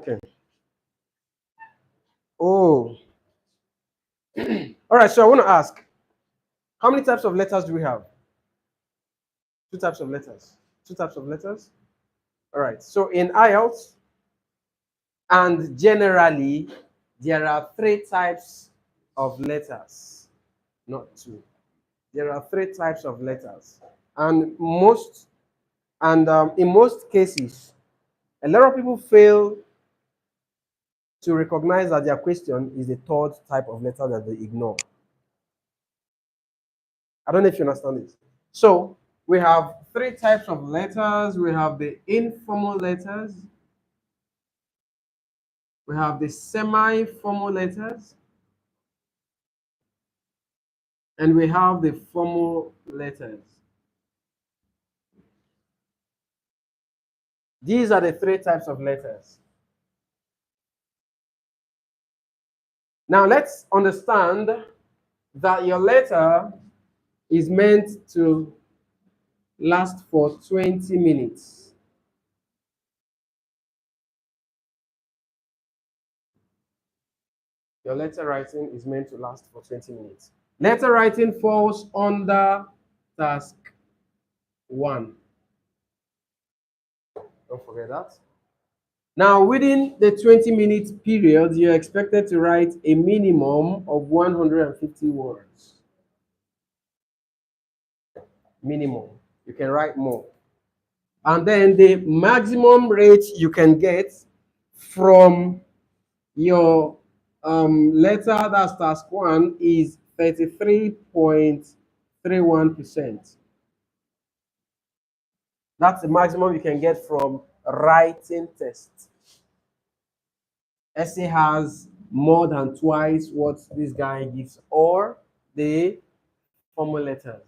Okay. Oh. All right, so I want to ask, how many types of letters do we have? Two types of letters. Two types of letters. All right, so in IELTS, and generally, there are three types of letters, not two. There are three types of letters, and in most cases, a lot of people fail to recognize that their question is the third type of letter that they ignore. I don't know if you understand this. So we have three types of letters. We have the informal letters. We have the semi-formal letters. And we have the formal letters. These are the three types of letters. Now let's understand that your letter is meant to last for 20 minutes. Your letter writing is meant to last for 20 minutes. Letter writing falls under task 1. Don't forget that. Now, within the 20-minute period, you're expected to write a minimum of 150 words. Minimum. You can write more. And then the maximum rate you can get from your letter, that's task 1, is 33.31%. That's the maximum you can get from writing tests. Essay has more than twice what this guy gives, or the formal letters.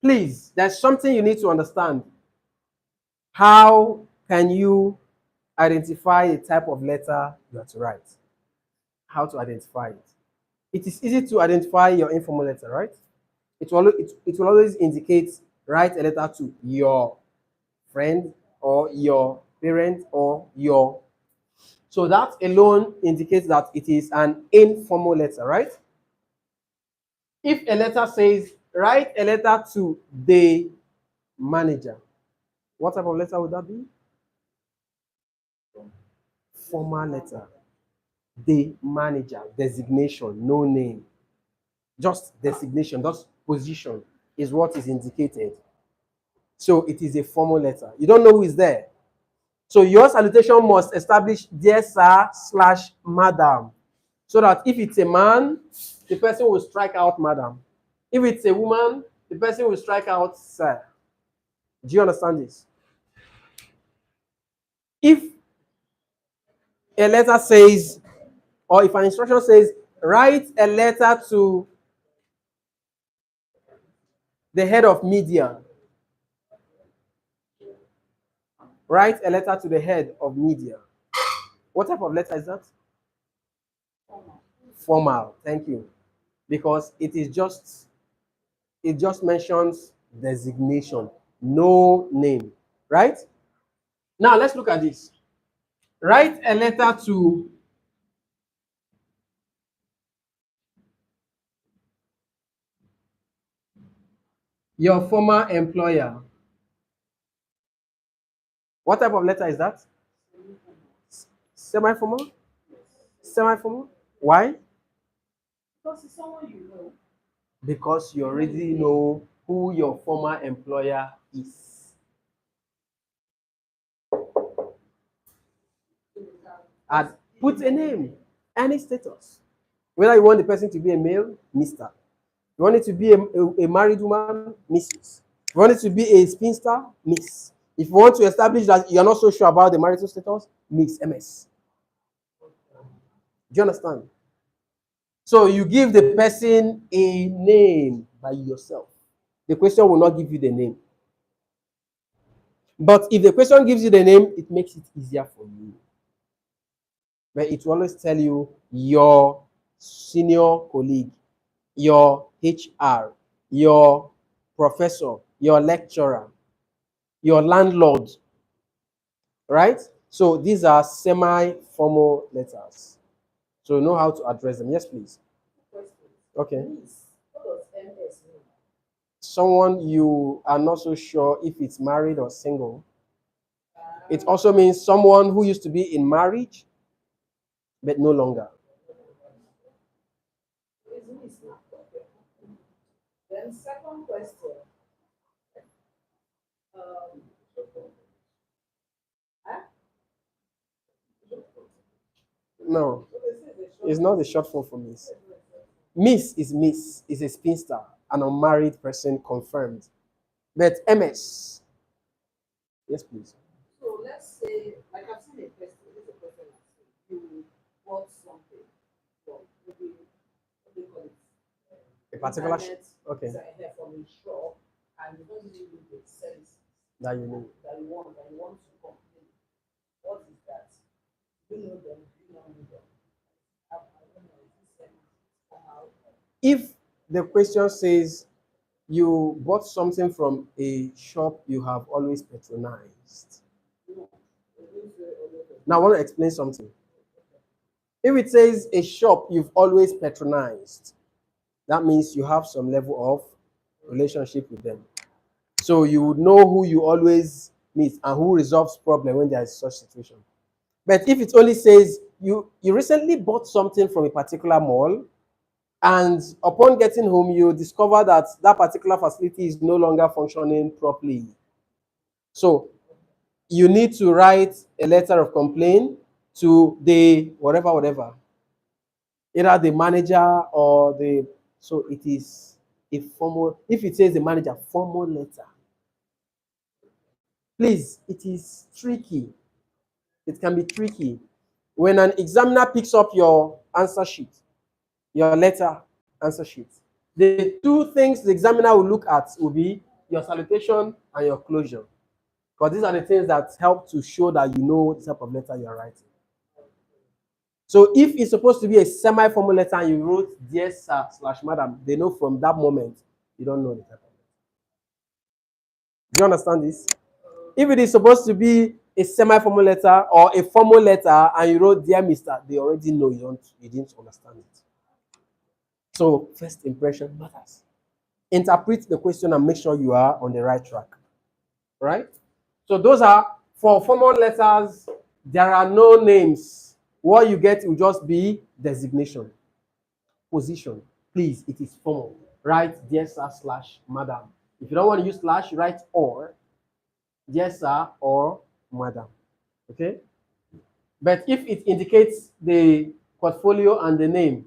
Please, there's something you need to understand. How can you identify the type of letter you have to write? How to identify it? It is easy to identify your informal letter, right? It will always indicate, write a letter to your friend or your parent or your. So that alone indicates that it is an informal letter, right? If a letter says, write a letter to the manager, what type of letter would that be? Formal letter. The manager, designation, no name. Just designation, just position is what is indicated. So it is a formal letter. You don't know who is there. So your salutation must establish dear sir / madam. So that if it's a man, the person will strike out madam. If it's a woman, the person will strike out sir. Do you understand this? If a letter says, or if an instruction says, write a letter to the head of media. Write a letter to the head of media. What type of letter is that? Formal. Thank you. Because it just mentions designation, no name, right? Now let's look at this. Write a letter to your former employer. What type of letter is that? Semi-formal? Semi-formal? Why? Because it's someone you know. Because you already know who your former employer is. And put a name, any status. Whether you want the person to be a male, Mr. You want it to be a married woman, Mrs. You want it to be a spinster, Miss. If you want to establish that you're not so sure about the marital status, Miss, MS. Do you understand? So you give the person a name by yourself. The question will not give you the name. But if the question gives you the name, it makes it easier for you. But it will always tell you your senior colleague, your HR, your professor, your lecturer, your landlord, right? So these are semi-formal letters. So know how to address them. Yes, please. Question. Okay. Miss. What does MS mean? Someone you are not so sure if it's married or single. It also means someone who used to be in marriage but no longer. Is Miss now? Okay. Then second question. Um, huh? No, So this is a short it's not the short form for Miss. Miss is a spinster, an unmarried person confirmed. But MS, yes, please. So let's say, like I've seen a person, this is a person I've seen. You bought something from maybe what do you call it? A particular Internet, okay, from a shop, and you don't really need the services that you know. that you want to complete. What is that? Do you know them? Do you not know them? I don't know. Is this somehow? If the question says you bought something from a shop you have always patronized. No. It means a lot of Now I want to explain something. If it says a shop you've always patronized, that means you have some level of relationship with them. So you would know who you always meet and who resolves problem when there is such situation. But if it only says you recently bought something from a particular mall, and upon getting home you discover that that particular facility is no longer functioning properly, so you need to write a letter of complaint to the whatever, either the manager or the, so it is a formal. If it says the manager, formal letter, please, it is tricky. It can be tricky when an examiner picks up your answer sheet, your letter answer sheet. The two things the examiner will look at will be your salutation and your closure, because these are the things that help to show that you know the type of letter you are writing. So if it's supposed to be a semi-formal letter and you wrote dear sir / madam, they know from that moment you don't know the type of letter. Do you understand this? If it is supposed to be a semi-formal letter or a formal letter and you wrote dear Mr., they already know you didn't understand it. So first impression matters. Interpret the question and make sure you are on the right track. Right? So those are for formal letters. There are no names. What you get will just be designation, position. Please, it is formal. Write dear sir / madam. If you don't want to use slash, write or dear sir or madam. Okay? But if it indicates the portfolio and the name,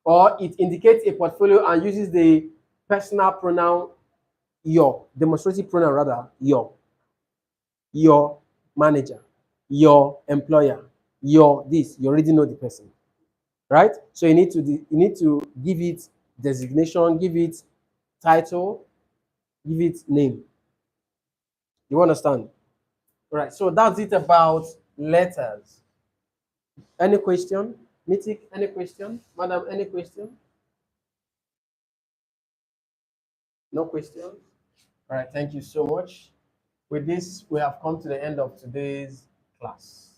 or it indicates a portfolio and uses the personal pronoun your, demonstrative pronoun rather, your manager, your employer, your this, you already know the person, right? So you need to give it designation, give it title, give it name. You understand? Right. So that's it about letters. Any question? Mythic, any question? Madam, any question? No question? All right, thank you so much. With this, we have come to the end of today's class.